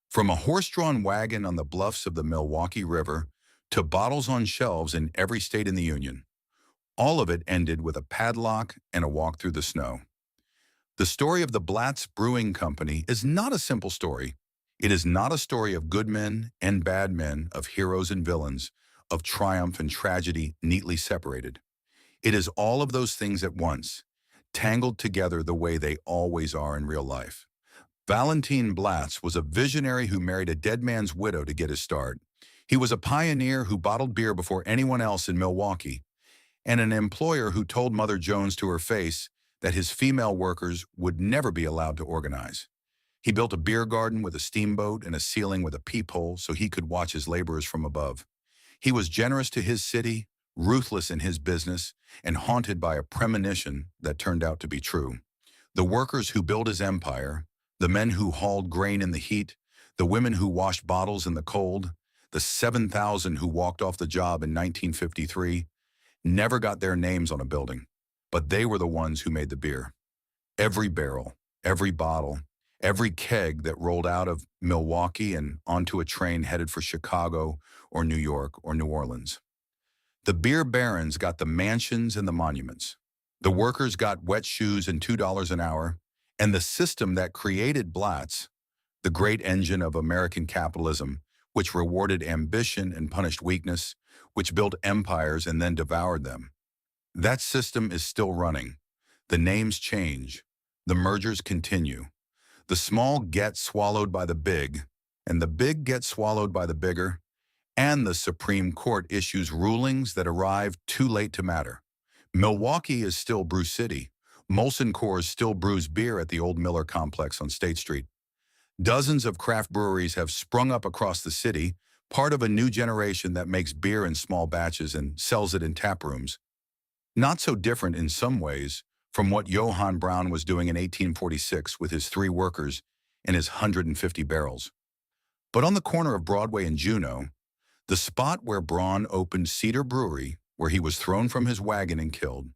From a horse-drawn wagon on the bluffs of the Milwaukee River to bottles on shelves in every state in the Union. All of it ended with a padlock and a walk through the snow. The story of the Blatz Brewing Company is not a simple story. It is not a story of good men and bad men, of heroes and villains, of triumph and tragedy neatly separated. It is all of those things at once, tangled together the way they always are in real life. Valentin Blatz was a visionary who married a dead man's widow to get his start. He was a pioneer who bottled beer before anyone else in Milwaukee, and an employer who told Mother Jones to her face that his female workers would never be allowed to organize. He built a beer garden with a steamboat and a ceiling with a peephole so he could watch his laborers from above. He was generous to his city, ruthless in his business, and haunted by a premonition that turned out to be true. The workers who built his empire, the men who hauled grain in the heat, the women who washed bottles in the cold, the 7,000 who walked off the job in 1953, never got their names on a building, but they were the ones who made the beer. Every barrel, every bottle, every keg that rolled out of Milwaukee and onto a train headed for Chicago or New York or New Orleans. The beer barons got the mansions and the monuments. The workers got wet shoes and $2 an hour, and the system that created Blatz, the great engine of American capitalism, which rewarded ambition and punished weakness, which built empires and then devoured them. That system is still running. The names change. The mergers continue. The small get swallowed by the big, and the big get swallowed by the bigger, and the Supreme Court issues rulings that arrive too late to matter. Milwaukee is still Brew City. Molson Coors still brews beer at the old Miller complex on State Street. Dozens of craft breweries have sprung up across the city, part of a new generation that makes beer in small batches and sells it in tap rooms. Not so different in some ways from what Johann Braun was doing in 1846 with his 3 workers and his 150 barrels. But on the corner of Broadway and Juneau, the spot where Braun opened Cedar Brewery, where he was thrown from his wagon and killed,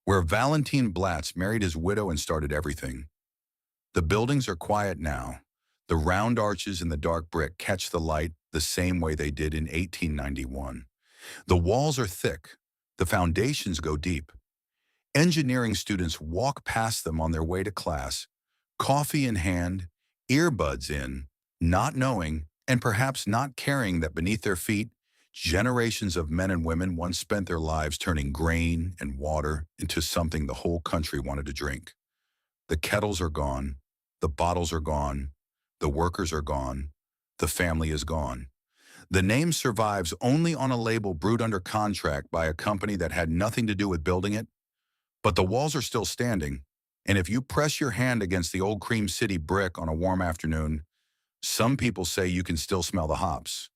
where Valentin Blatz married his widow and started everything. The buildings are quiet now. The round arches and the dark brick catch the light the same way they did in 1891. The walls are thick. The foundations go deep. Engineering students walk past them on their way to class, coffee in hand, earbuds in, not knowing, and perhaps not caring that beneath their feet, generations of men and women once spent their lives turning grain and water into something the whole country wanted to drink. The kettles are gone. The bottles are gone. The workers are gone. The family is gone. The name survives only on a label brewed under contract by a company that had nothing to do with building it. But the walls are still standing, and if you press your hand against the old Cream City brick on a warm afternoon, some people say you can still smell the hops.